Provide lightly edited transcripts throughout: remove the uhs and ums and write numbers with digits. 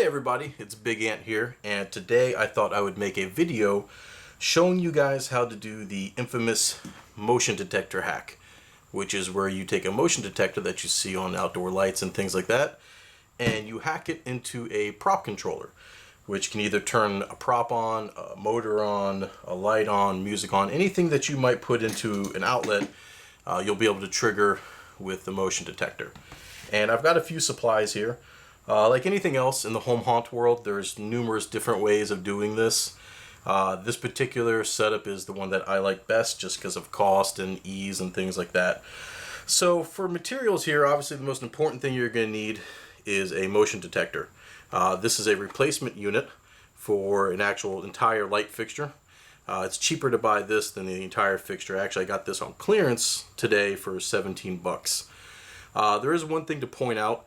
everybody, it's Big Ant here, and today I thought I would make a video showing you guys how to do the infamous motion detector hack, which is where you take a motion detector that you see on outdoor lights and things like that, and you hack it into a prop controller, which can either turn a prop on, a motor on, a light on, music on, anything that you might put into an outlet, you'll be able to trigger with the motion detector. And I've got a few supplies here. Like anything else in the home haunt world, there's numerous different ways of doing this. This particular setup is the one that I like best just because of cost and ease and things like that. So for materials here, obviously the most important thing you're going to need is a motion detector. This is a replacement unit for an actual entire light fixture. It's cheaper to buy this than the entire fixture. Actually, I got this on clearance today for 17 bucks. There is one thing to point out.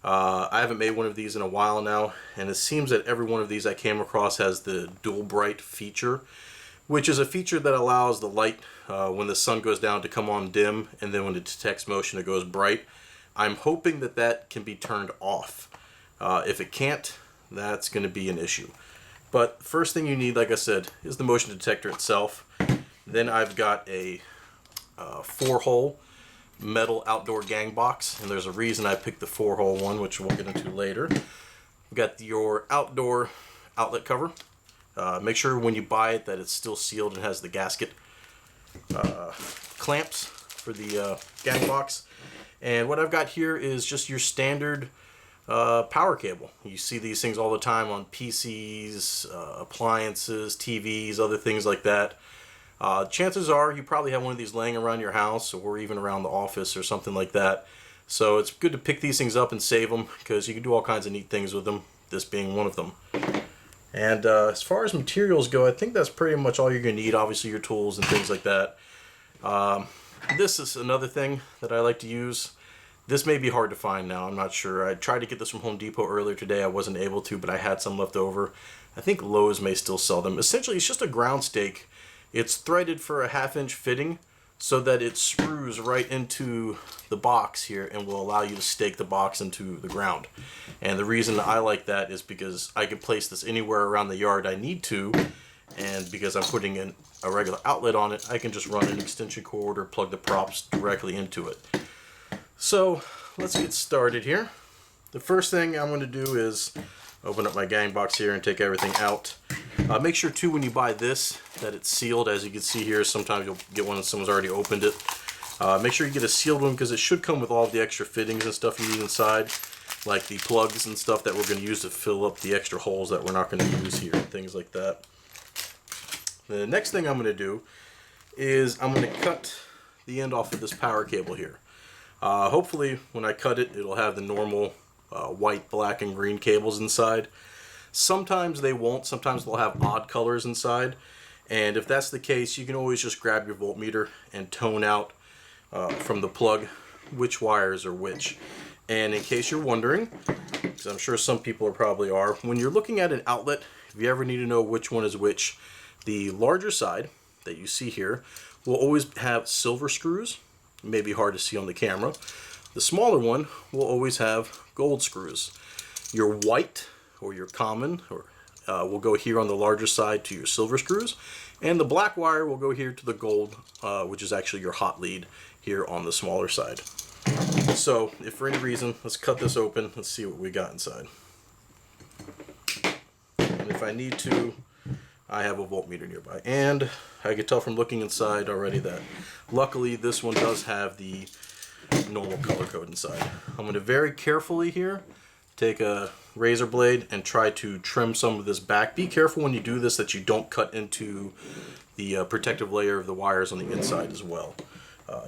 I haven't made one of these in a while now, and it seems that every one of these I came across has the dual bright feature, which is a feature that allows the light when the sun goes down to come on dim, and then when it detects motion it goes bright. I'm hoping that that can be turned off. If it can't, that's going to be an issue. But first thing you need, like I said, is the motion detector itself. Then I've got a 4-hole metal outdoor gang box, and there's a reason I picked the 4-hole one, which we'll get into later. You've got your outdoor outlet cover. Make sure when you buy it that it's still sealed and has the gasket clamps for the gang box. And what I've got here is just your standard power cable. You see these things all the time on PCs, appliances, TVs, other things like that. Chances are you probably have one of these laying around your house or even around the office or something like that. So it's good to pick these things up and save them because you can do all kinds of neat things with them, this being one of them. And as far as materials go, I think that's pretty much all you're going to need. Obviously your tools and things like that. This is another thing that I like to use. This may be hard to find now, I'm not sure. I tried to get this from Home Depot earlier today. I wasn't able to, but I had some left over. I think Lowe's may still sell them. Essentially, it's just a ground stake. It's threaded for a 1/2-inch fitting so that it screws right into the box here and will allow you to stake the box into the ground. And the reason I like that is because I can place this anywhere around the yard I need to, and because I'm putting in a regular outlet on it, I can just run an extension cord or plug the props directly into it. So let's get started here. The first thing I'm going to do is open up my gang box here and take everything out. Make sure too when you buy this that it's sealed. As you can see here, sometimes you'll get one and someone's already opened it. Make sure you get a sealed one because it should come with all of the extra fittings and stuff you need inside, like the plugs and stuff that we're going to use to fill up the extra holes that we're not going to use here and things like that. The next thing I'm going to do is I'm going to cut the end off of this power cable here. Hopefully when I cut it, it'll have the normal white, black, and green cables inside. Sometimes they won't. Sometimes they'll have odd colors inside. And if that's the case, you can always just grab your voltmeter and tone out from the plug which wires are which. And in case you're wondering, because I'm sure some people probably are, when you're looking at an outlet, if you ever need to know which one is which, the larger side that you see here will always have silver screws. It may be hard to see on the camera. The smaller one will always have gold screws. Your white or your common will go here on the larger side to your silver screws, and the black wire will go here to the gold, which is actually your hot lead here on the smaller side. So if for any reason, let's cut this open, let's see what we got inside. And if I need to, I have a voltmeter nearby, and I can tell from looking inside already that luckily this one does have the normal color code inside. I'm going to very carefully here take a razor blade and try to trim some of this back. Be careful when you do this that you don't cut into the protective layer of the wires on the inside as well.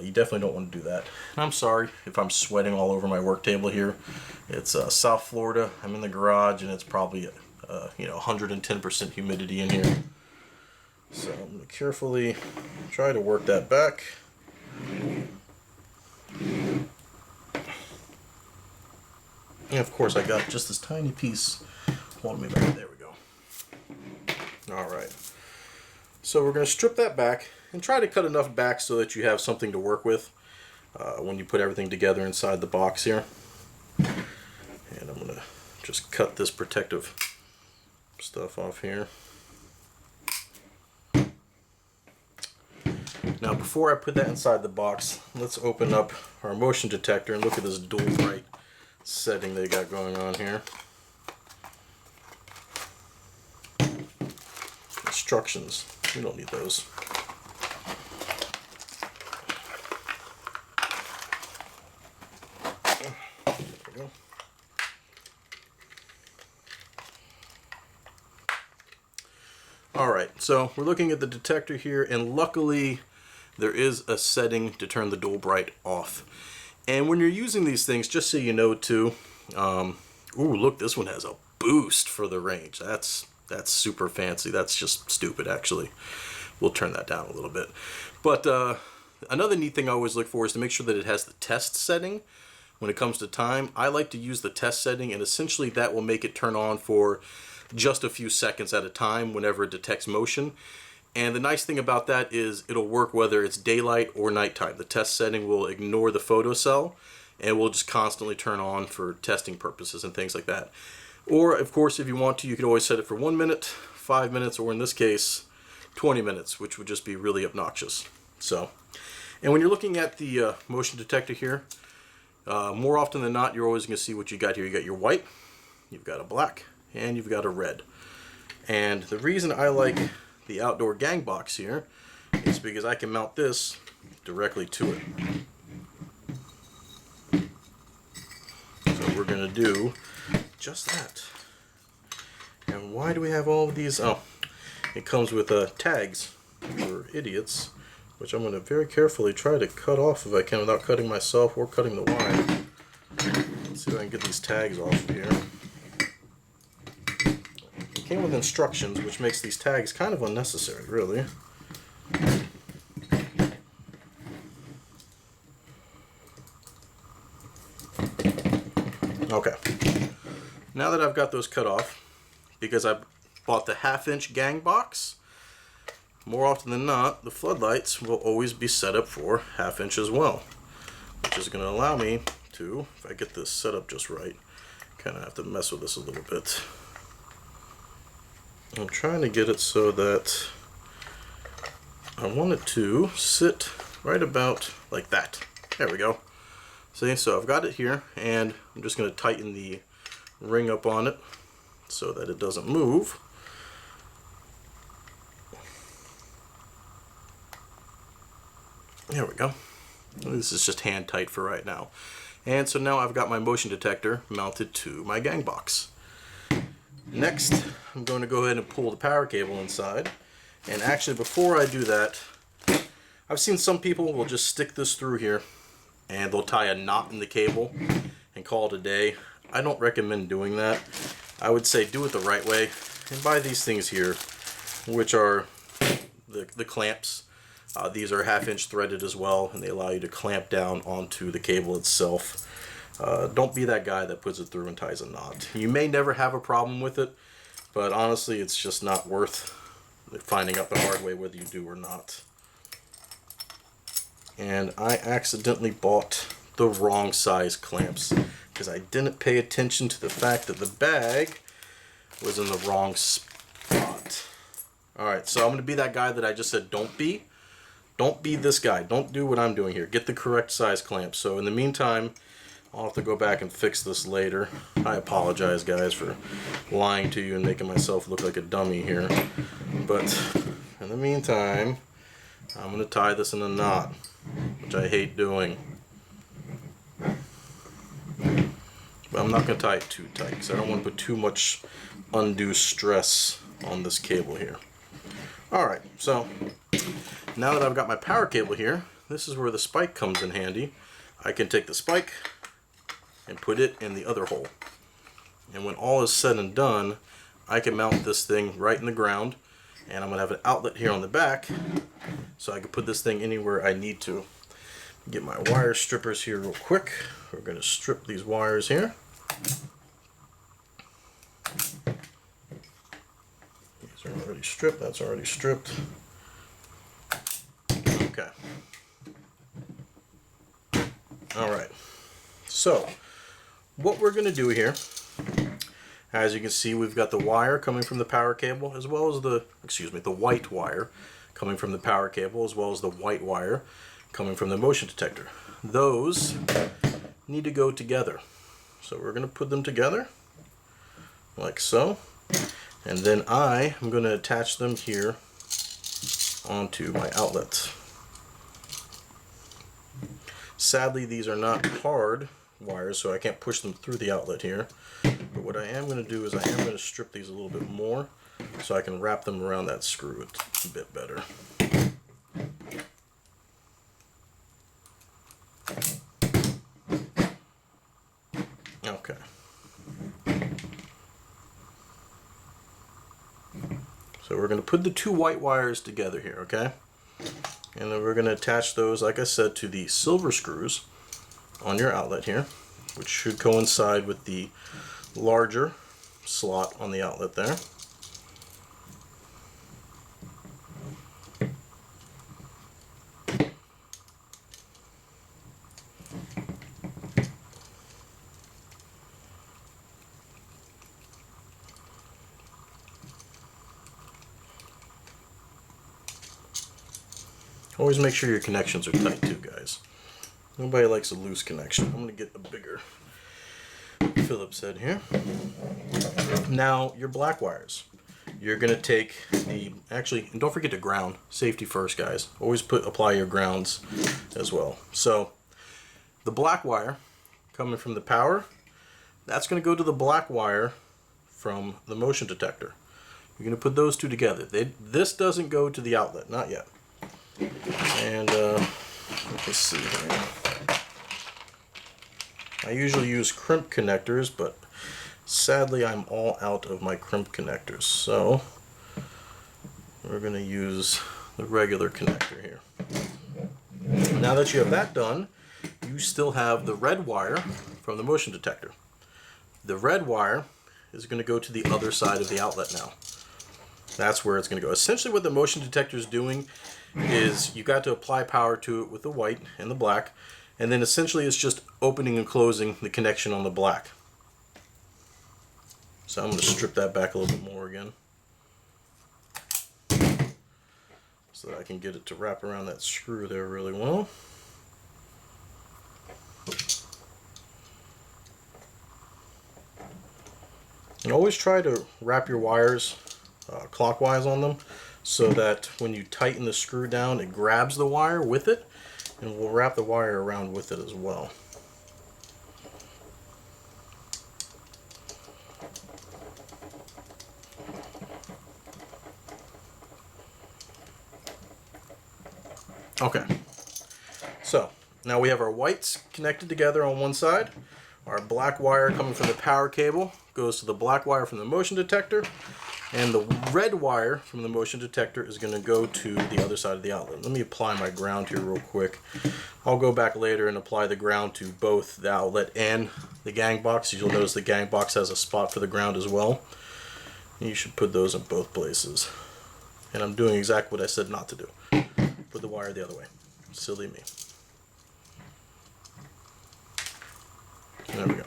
You definitely don't want to do that. And I'm sorry if I'm sweating all over my work table here. It's South Florida. I'm in the garage and it's probably 110% humidity in here. So I'm going to carefully try to work that back. And of course I got just this tiny piece holding me back. There we go. Alright. So we're going to strip that back and try to cut enough back so that you have something to work with when you put everything together inside the box here. And I'm going to just cut this protective stuff off here. Now before I put that inside the box, let's open up our motion detector and look at this dual bright setting they got going on here. Instructions, we don't need those. There we go. Alright, so we're looking at the detector here, and luckily there is a setting to turn the dual bright off. And when you're using these things, just so you know too, ooh, look, this one has a boost for the range. That's super fancy. That's just stupid, actually. We'll turn that down a little bit. But another neat thing I always look for is to make sure that it has the test setting. When it comes to time, I like to use the test setting, and essentially that will make it turn on for just a few seconds at a time whenever it detects motion. And the nice thing about that is it'll work whether it's daylight or nighttime. The test setting will ignore the photocell and will just constantly turn on for testing purposes and things like that. Or, of course, if you want to, you can always set it for 1 minute, 5 minutes, or in this case, 20 minutes, which would just be really obnoxious. So, and when you're looking at the motion detector here, more often than not, you're always going to see what you got here. You got your white, you've got a black, and you've got a red. And the reason I like the outdoor gang box here is because I can mount this directly to it. So we're going to do just that. And why do we have all of these? Oh, it comes with tags for idiots, which I'm going to very carefully try to cut off if I can without cutting myself or cutting the wire. Let's see if I can get these tags off of here. It came with instructions, which makes these tags kind of unnecessary, really. Okay. Now that I've got those cut off, because I bought the 1/2-inch gang box, more often than not, the floodlights will always be set up for 1/2 inch as well, which is going to allow me to, if I get this set up just right, kind of have to mess with this a little bit. I'm trying to get it so that I want it to sit right about like that. There we go. See, so I've got it here, and I'm just going to tighten the ring up on it so that it doesn't move. There we go. This is just hand tight for right now. And so now I've got my motion detector mounted to my gang box. Next, I'm going to go ahead and pull the power cable inside. And actually, before I do that, I've seen some people will just stick this through here and they'll tie a knot in the cable and call it a day. I don't recommend doing that. I would say do it the right way and buy these things here, which are the clamps. These are 1/2 inch threaded as well, and they allow you to clamp down onto the cable itself. Don't be that guy that puts it through and ties a knot. You may never have a problem with it, but honestly, it's just not worth finding out the hard way whether you do or not. And I accidentally bought the wrong size clamps because I didn't pay attention to the fact that the bag was in the wrong spot. Alright, so I'm going to be that guy that I just said don't be. Don't be this guy. Don't do what I'm doing here. Get the correct size clamps. So in the meantime, I'll have to go back and fix this later. I apologize, guys, for lying to you and making myself look like a dummy here. But in the meantime, I'm going to tie this in a knot, which I hate doing. But I'm not going to tie it too tight because I don't want to put too much undue stress on this cable here. Alright, so now that I've got my power cable here, this is where the spike comes in handy. I can take the spike and put it in the other hole. And when all is said and done, I can mount this thing right in the ground, and I'm going to have an outlet here on the back so I can put this thing anywhere I need to. Get my wire strippers here real quick. We're going to strip these wires here. These are already stripped. That's already stripped. Okay. Alright. So, what we're going to do here, As you can see, we've got the wire coming from the power cable, as well as the white wire coming from the power cable, as well as the white wire coming from the motion detector. Those need to go together. So we're going to put them together like so. And then I am going to attach them here onto my outlets. Sadly, these are not hard wires, so I can't push them through the outlet here. But what I am going to do is I am going to strip these a little bit more so I can wrap them around that screw a bit better. Okay. So we're going to put the two white wires together here, okay? And then we're going to attach those, like I said, to the silver screws on your outlet here, which should coincide with the larger slot on the outlet there. Always make sure your connections are tight too, guys. Nobody likes a loose connection. I'm going to get a bigger Phillips head here. Now, your black wires. You're going to take and don't forget to ground. Safety first, guys. Always apply your grounds as well. So, the black wire coming from the power, that's going to go to the black wire from the motion detector. You're going to put those two together. This doesn't go to the outlet, not yet. And let's see here. I usually use crimp connectors, but sadly I'm all out of my crimp connectors. So we're going to use the regular connector here. Now that you have that done, you still have the red wire from the motion detector. The red wire is going to go to the other side of the outlet now. That's where it's going to go. Essentially what the motion detector is doing is you got to apply power to it with the white and the black, and then essentially it's just opening and closing the connection on the black. So I'm going to strip that back a little bit more again so that I can get it to wrap around that screw there really well. And always try to wrap your wires clockwise on them, so that when you tighten the screw down, it grabs the wire with it, and we'll wrap the wire around with it as well. Okay, so now we have our whites connected together on one side. Our black wire coming from the power cable goes to the black wire from the motion detector, and the red wire from the motion detector is going to go to the other side of the outlet. Let me apply my ground here real quick. I'll go back later and apply the ground to both the outlet and the gang box. You'll notice the gang box has a spot for the ground as well. You should put those in both places. And I'm doing exactly what I said not to do. Put the wire the other way. Silly me. There we go.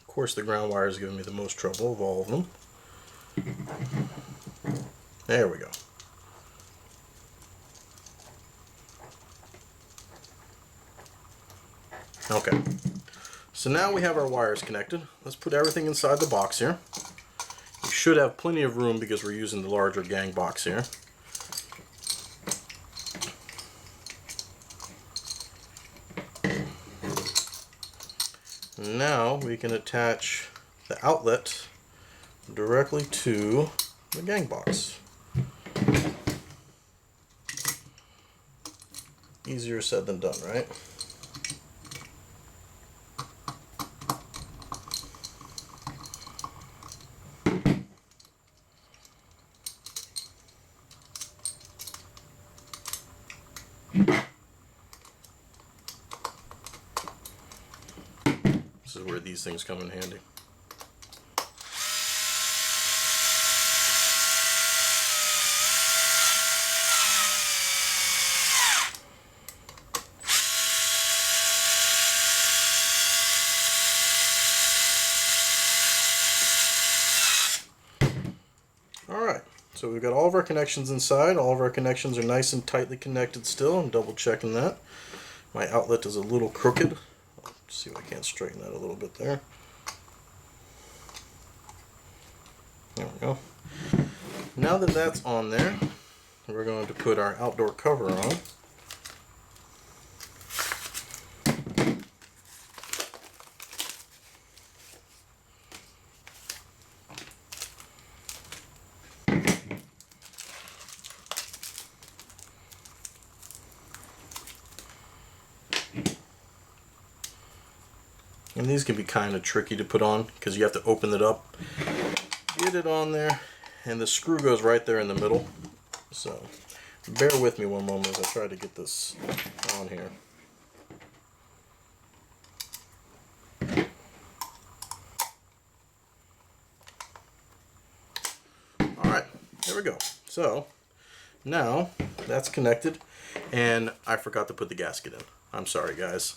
Of course, the ground wire is giving me the most trouble of all of them. There we go. Okay, so now we have our wires connected. Let's put everything inside the box here. You should have plenty of room because we're using the larger gang box here. Now we can attach the outlet directly to the gang box. Easier said than done, right? where these things come in handy. Alright, so we've got all of our connections inside. All of our connections are nice and tightly connected still. I'm double checking that. My outlet is a little crooked. Let's see if I can't straighten that a little bit there. There we go. Now that that's on there, we're going to put our outdoor cover on. And these can be kind of tricky to put on because you have to open it up, get it on there, and the screw goes right there in the middle. So bear with me one moment as I try to get this on here. Alright, there we go. So now that's connected, and I forgot to put the gasket in. I'm sorry, guys.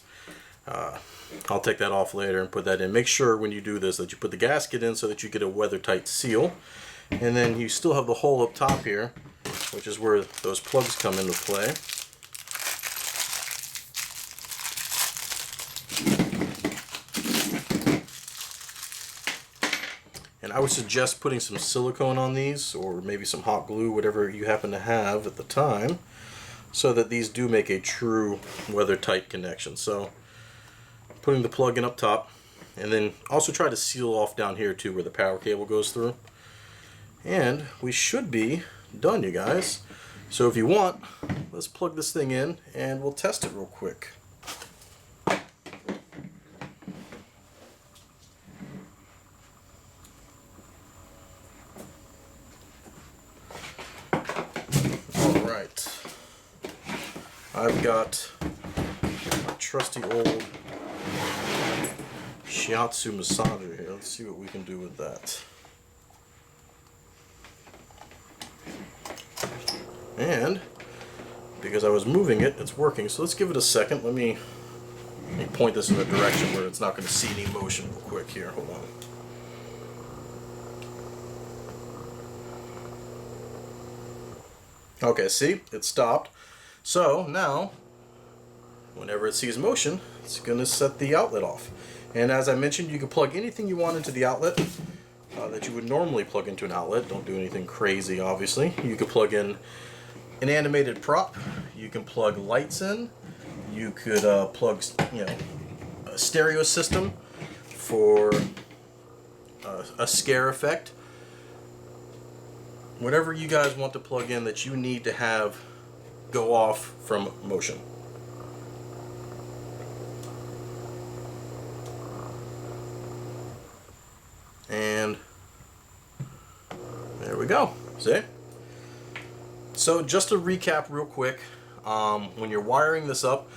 I'll take that off later and put that in. Make sure when you do this that you put the gasket in so that you get a weather tight seal. And then you still have the hole up top here, which is where those plugs come into play. And I would suggest putting some silicone on these, or maybe some hot glue, whatever you happen to have at the time, so that these do make a true weather tight connection. So putting the plug in up top, and then also try to seal off down here too where the power cable goes through. And we should be done, you guys. So if you want, let's plug this thing in and we'll test it real quick. Alright, I've got my trusty old shiatsu massager here. Let's see what we can do with that. And because I was moving it, it's working. So let's give it a second. Let me point this in a direction where it's not going to see any motion real quick here. Hold on. Okay, see? It stopped. So now, whenever it sees motion, it's going to set the outlet off. And as I mentioned, you can plug anything you want into the outlet that you would normally plug into an outlet. Don't do anything crazy, obviously. You could plug in an animated prop. You can plug lights in. You could plug, a stereo system for a scare effect. Whatever you guys want to plug in that you need to have go off from motion. And there we go. See? So just to recap real quick, when you're wiring this up,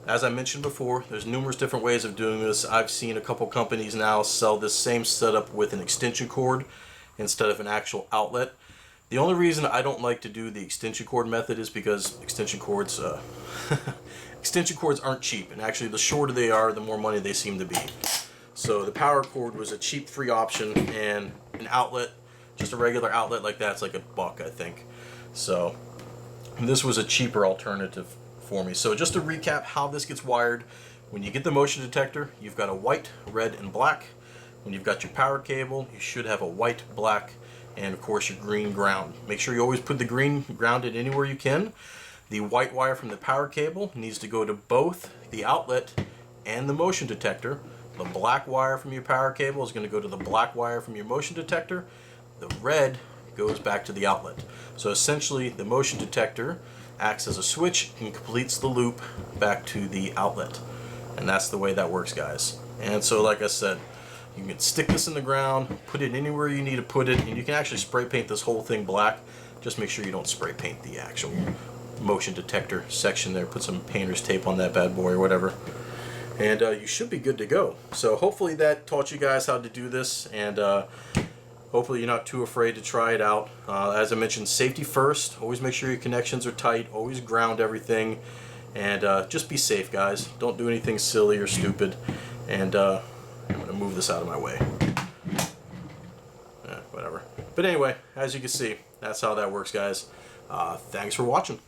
as I mentioned before, there's numerous different ways of doing this. I've seen a couple companies now sell this same setup with an extension cord instead of an actual outlet. The only reason I don't like to do the extension cord method is because extension cords aren't cheap, and actually the shorter they are, the more money they seem to be. So the power cord was a cheap free option, and an outlet, just a regular outlet like that's like $1, I think. So this was a cheaper alternative for me. So just to recap how this gets wired, when you get the motion detector, you've got a white, red, and black. When you've got your power cable, you should have a white, black, and of course your green ground. Make sure you always put the green grounded anywhere you can. The white wire from the power cable needs to go to both the outlet and the motion detector. The black wire from your power cable is going to go to the black wire from your motion detector. The red goes back to the outlet. So essentially the motion detector acts as a switch and completes the loop back to the outlet. And that's the way that works, guys. And so like I said, you can stick this in the ground, put it anywhere you need to put it, and you can actually spray paint this whole thing black. Just make sure you don't spray paint the actual motion detector section there. Put some painter's tape on that bad boy or whatever. and you should be good to go. So hopefully that taught you guys how to do this, and hopefully you're not too afraid to try it out. As I mentioned, safety first. Always make sure your connections are tight. Always ground everything, and just be safe, guys. Don't do anything silly or stupid. And I'm going to move this out of my way. Whatever. But anyway, as you can see, that's how that works, guys. Thanks for watching.